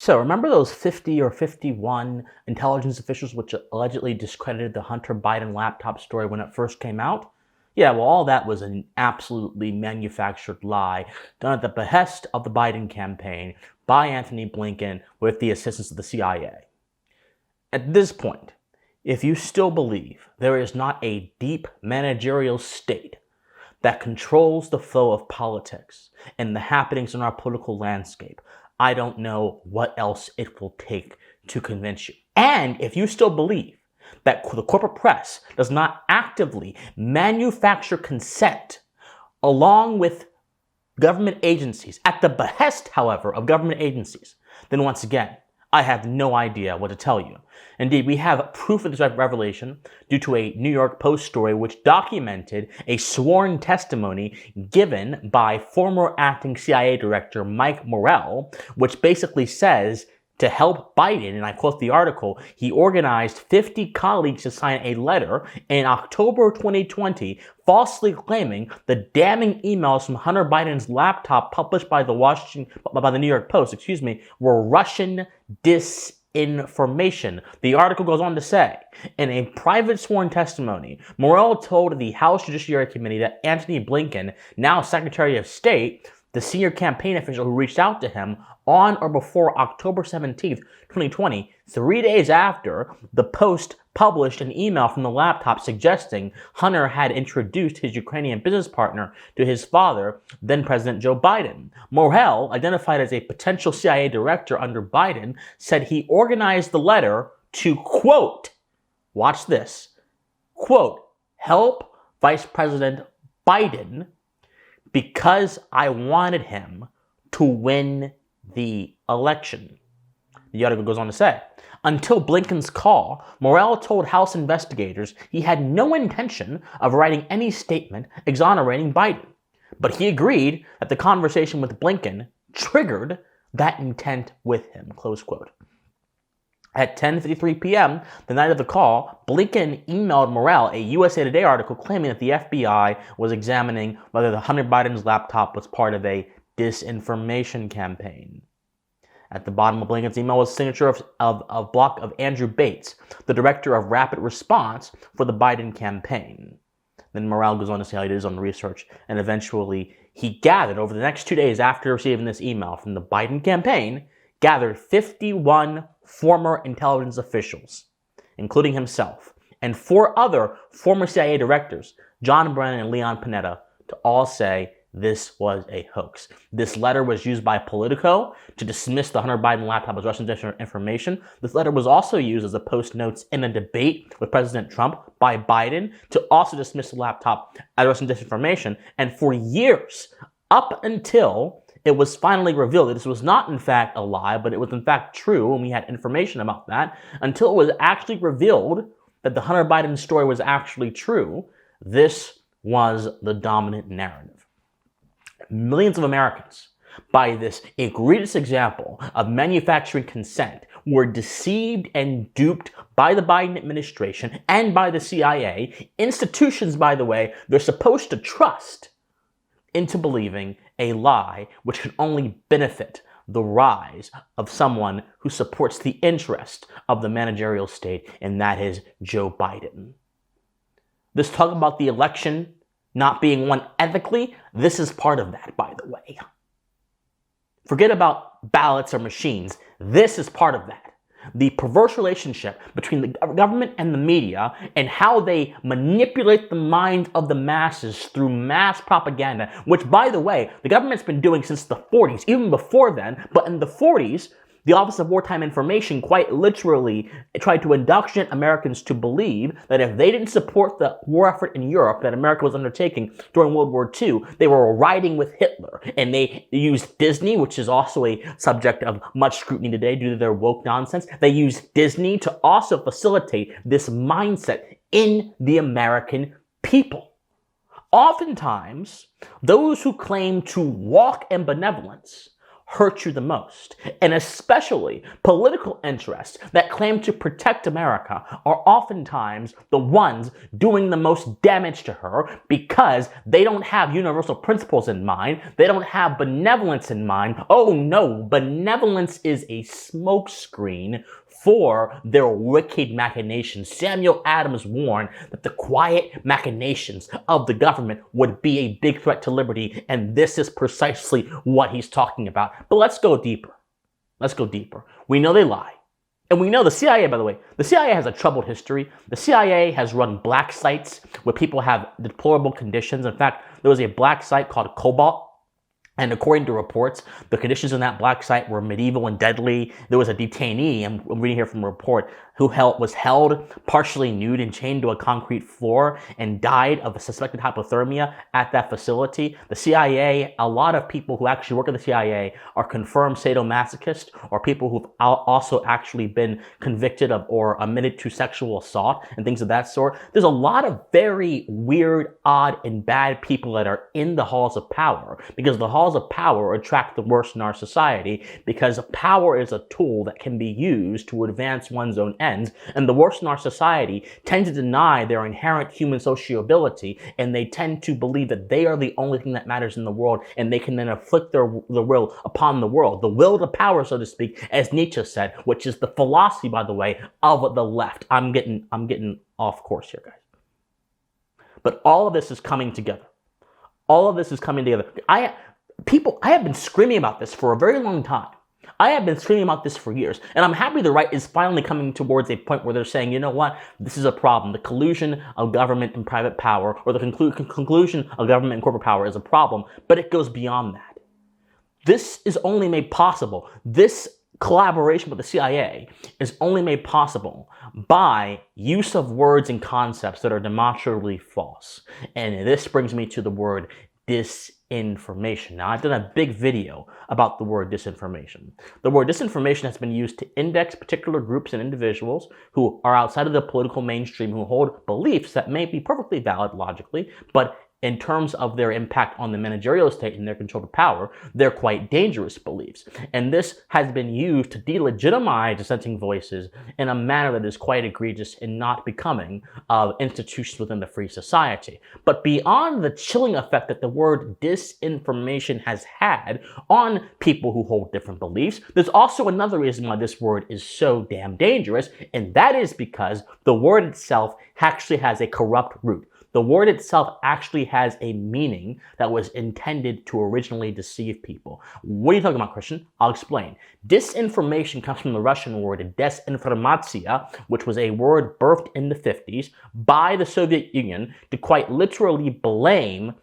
So remember those 50 or 51 intelligence officials which allegedly discredited the Hunter Biden laptop story when it first came out? Yeah, well, all that was an absolutely manufactured lie done at the behest of the Biden campaign by Anthony Blinken with the assistance of the CIA. At this point, if you still believe there is not a deep managerial state that controls the flow of politics and the happenings in our political landscape, I don't know what else it will take to convince you. And if you still believe that the corporate press does not actively manufacture consent along with government agencies, at the behest, however, of government agencies, then once again, I have no idea what to tell you. Indeed, we have proof of this revelation due to a New York Post story which documented a sworn testimony given by former acting CIA Director Mike Morell, which basically says to help Biden, and I quote the article, he organized 50 colleagues to sign a letter in October 2020 falsely claiming the damning emails from Hunter Biden's laptop published by the New York Post, were Russian disinformation. The article goes on to say, in a private sworn testimony, Morell told the House Judiciary Committee that Anthony Blinken, now Secretary of State, the senior campaign official who reached out to him on or before October 17th, 2020, 3 days after the Post published an email from the laptop suggesting Hunter had introduced his Ukrainian business partner to his father, then President Joe Biden. Morell, identified as a potential CIA director under Biden, said he organized the letter to, quote, watch this, quote, help Vice President Biden because I wanted him to win the election. The article goes on to say, until Blinken's call, Morell told House investigators he had no intention of writing any statement exonerating Biden. But he agreed that the conversation with Blinken triggered that intent with him, close quote. At 10:53 p.m., the night of the call, Blinken emailed Morell a USA Today article claiming that the FBI was examining whether the Hunter Biden's laptop was part of a disinformation campaign. At the bottom of Blinken's email was a signature of block of Andrew Bates, the director of rapid response for the Biden campaign. Then Morell goes on to say how he did his own research, and eventually he gathered, over the next 2 days after receiving this email from the Biden campaign, gathered 51 former intelligence officials, including himself, and 4 other former CIA directors, John Brennan and Leon Panetta, to all say this was a hoax. This letter was used by Politico to dismiss the Hunter Biden laptop as Russian disinformation. This letter was also used as a post notes in a debate with President Trump by Biden to also dismiss the laptop as Russian disinformation. And for years, up until it was finally revealed that this was not in fact a lie, but it was in fact true, and we had information about that, until it was actually revealed that the Hunter Biden story was actually true, this was the dominant narrative. Millions of Americans, by this egregious example of manufacturing consent, were deceived and duped by the Biden administration and by the CIA, institutions, by the way, they're supposed to trust, into believing a lie which can only benefit the rise of someone who supports the interest of the managerial state, and that is Joe Biden. This talk about the election not being won ethically, this is part of that, by the way. Forget about ballots or machines. This is part of that. The perverse relationship between the government and the media and how they manipulate the minds of the masses through mass propaganda, which, by the way, the government's been doing since the 40s, even before then. But in the 40s, the Office of Wartime Information quite literally tried to indoctrinate Americans to believe that if they didn't support the war effort in Europe that America was undertaking during World War II, they were riding with Hitler. And they used Disney, which is also a subject of much scrutiny today due to their woke nonsense. They used Disney to also facilitate this mindset in the American people. Oftentimes, those who claim to walk in benevolence hurt you the most. And especially political interests that claim to protect America are oftentimes the ones doing the most damage to her because they don't have universal principles in mind. They don't have benevolence in mind. Oh no, benevolence is a smokescreen for their wicked machinations. Samuel Adams warned that the quiet machinations of the government would be a big threat to liberty, and this is precisely what he's talking about. But let's go deeper. Let's go deeper. We know they lie. And we know the CIA, by the way, the CIA has a troubled history. The CIA has run black sites where people have deplorable conditions. In fact, there was a black site called Cobalt. And according to reports, the conditions in that black site were medieval and deadly. There was a detainee, I'm reading here from a report, who was held partially nude and chained to a concrete floor and died of a suspected hypothermia at that facility. The CIA, a lot of people who actually work at the CIA are confirmed sadomasochists or people who've also actually been convicted of or admitted to sexual assault and things of that sort. There's a lot of very weird, odd, and bad people that are in the halls of power because the halls of power attract the worst in our society because power is a tool that can be used to advance one's own ends. And the worst in our society tend to deny their inherent human sociability, and they tend to believe that they are the only thing that matters in the world, and they can then afflict their will upon the world. The will to power, so to speak, as Nietzsche said, which is the philosophy, by the way, of the left. I'm getting off course here, guys. But all of this is coming together. All of this is coming together. I have been screaming about this for a very long time. I have been screaming about this for years, and I'm happy the right is finally coming towards a point where they're saying, you know what, this is a problem. The collusion of government and private power, or the conclusion of government and corporate power is a problem, but it goes beyond that. This is only made possible. This collaboration with the CIA is only made possible by use of words and concepts that are demonstrably false. And this brings me to the word disinformation. Now, I've done a big video about the word disinformation. The word disinformation has been used to index particular groups and individuals who are outside of the political mainstream, who hold beliefs that may be perfectly valid logically, but in terms of their impact on the managerial state and their control of power, they're quite dangerous beliefs. And this has been used to delegitimize dissenting voices in a manner that is quite egregious and not becoming of institutions within the free society. But beyond the chilling effect that the word disinformation has had on people who hold different beliefs, there's also another reason why this word is so damn dangerous, and that is because the word itself actually has a corrupt root. The word itself actually has a meaning that was intended to originally deceive people. What are you talking about, Christian? I'll explain. Disinformation comes from the Russian word desinformatia, which was a word birthed in the 50s by the Soviet Union to quite literally blame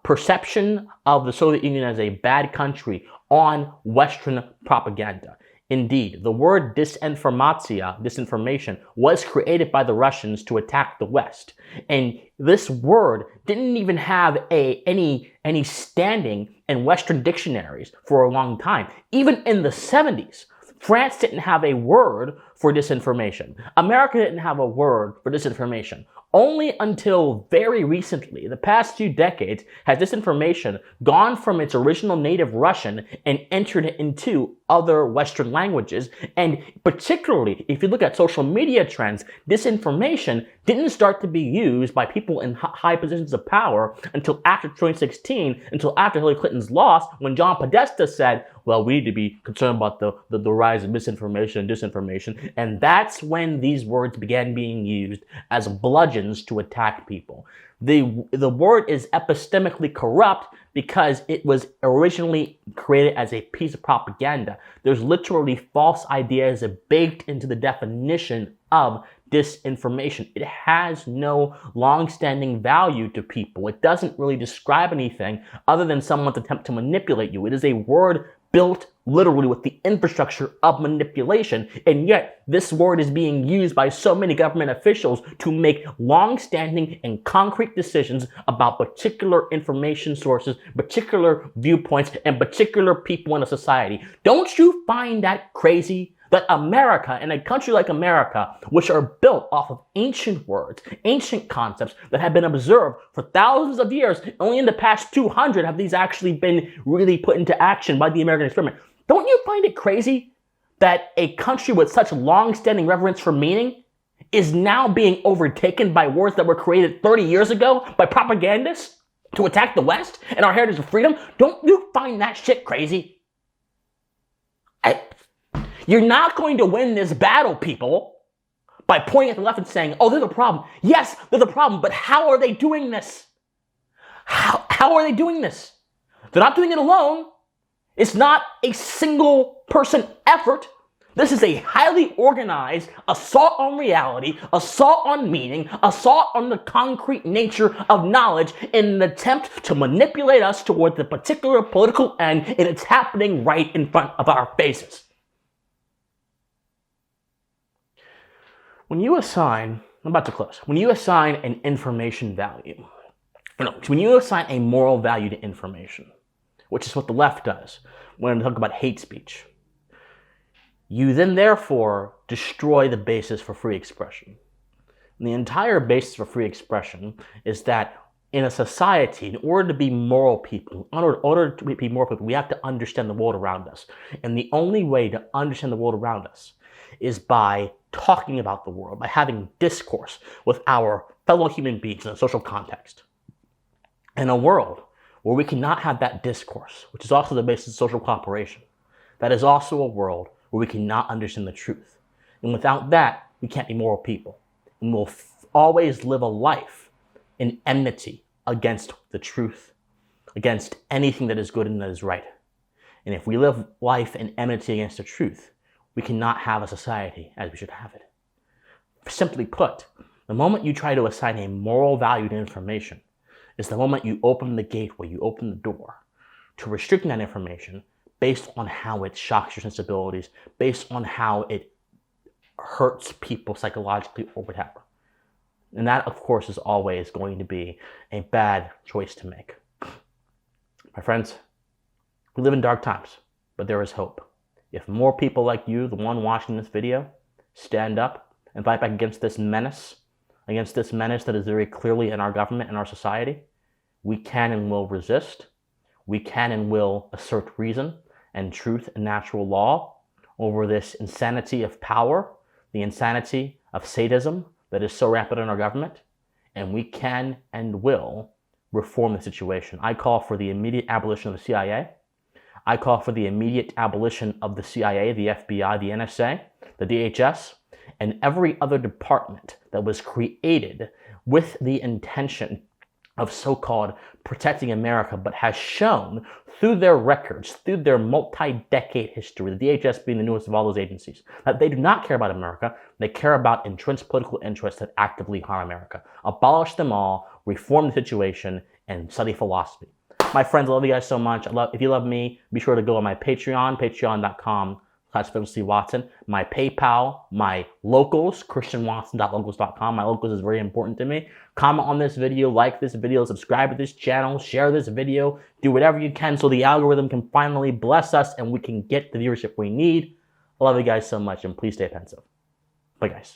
perception of the Soviet Union as a bad country on Western propaganda. Indeed, the word disinformation, was created by the Russians to attack the West. And this word didn't even have any standing in Western dictionaries for a long time. Even in the 70s, France didn't have a word for disinformation. America didn't have a word for disinformation. Only until very recently, the past few decades, has disinformation gone from its original native Russian and entered into other Western languages. And particularly, if you look at social media trends, disinformation didn't start to be used by people in high positions of power until after 2016, until after Hillary Clinton's loss, when John Podesta said, well, we need to be concerned about the rise of misinformation and disinformation. And that's when these words began being used as bludgeons to attack people. The word is epistemically corrupt because it was originally created as a piece of propaganda. There's literally false ideas baked into the definition of disinformation. It has no long-standing value to people. It doesn't really describe anything other than someone's attempt to manipulate you. It is a word built literally with the infrastructure of manipulation, and yet this word is being used by so many government officials to make long-standing and concrete decisions about particular information sources, particular viewpoints, and particular people in a society. Don't you find that crazy? that America, and a country like America, which are built off of ancient words, ancient concepts that have been observed for thousands of years, only in the past 200 have these actually been really put into action by the American experiment. Don't you find it crazy that a country with such long-standing reverence for meaning is now being overtaken by words that were created 30 years ago by propagandists to attack the West and our heritage of freedom? Don't you find that shit crazy? You're not going to win this battle, people, by pointing at the left and saying, oh, they're the problem. Yes, they're the problem, but how are they doing this? How are they doing this? They're not doing it alone. It's not a single person effort. This is a highly organized assault on reality, assault on meaning, assault on the concrete nature of knowledge in an attempt to manipulate us toward the particular political end, and it's happening right in front of our faces. When you assign, I'm about to close, when you assign an information value, when you assign a moral value to information, which is what the left does when they talk about hate speech, you then therefore destroy the basis for free expression. And the entire basis for free expression is that in a society, in order to be moral people, we have to understand the world around us. And the only way to understand the world around us is by talking about the world, by having discourse with our fellow human beings in a social context. In a world where we cannot have that discourse, which is also the basis of social cooperation, that is also a world where we cannot understand the truth. And without that, we can't be moral people. And we'll always live a life in enmity against the truth, against anything that is good and that is right. And if we live life in enmity against the truth, we cannot have a society as we should have it. Simply put, the moment you try to assign a moral value to information is the moment you open the gateway, you open the door to restricting that information based on how it shocks your sensibilities, based on how it hurts people psychologically or whatever. And that, of course, is always going to be a bad choice to make. My friends, we live in dark times, but there is hope. If more people like you, the one watching this video, stand up and fight back against this menace that is very clearly in our government and our society, we can and will resist. We can and will assert reason and truth and natural law over this insanity of power, the insanity of sadism that is so rampant in our government, and we can and will reform the situation. I call for the immediate abolition of the CIA. I call for the immediate abolition of the CIA, the FBI, the NSA, the DHS, and every other department that was created with the intention of so-called protecting America, but has shown through their records, through their multi-decade history, the DHS being the newest of all those agencies, that they do not care about America. They care about entrenched political interests that actively harm America. Abolish them all, reform the situation, and study philosophy. My friends, I love you guys so much. If you love me, be sure to go on my Patreon, patreon.com/PhilipCWatson, my PayPal, my locals, christianwatson.locals.com. My locals is very important to me. Comment on this video, like this video, subscribe to this channel, share this video, do whatever you can so the algorithm can finally bless us and we can get the viewership we need. I love you guys so much, and please stay pensive. Bye, guys.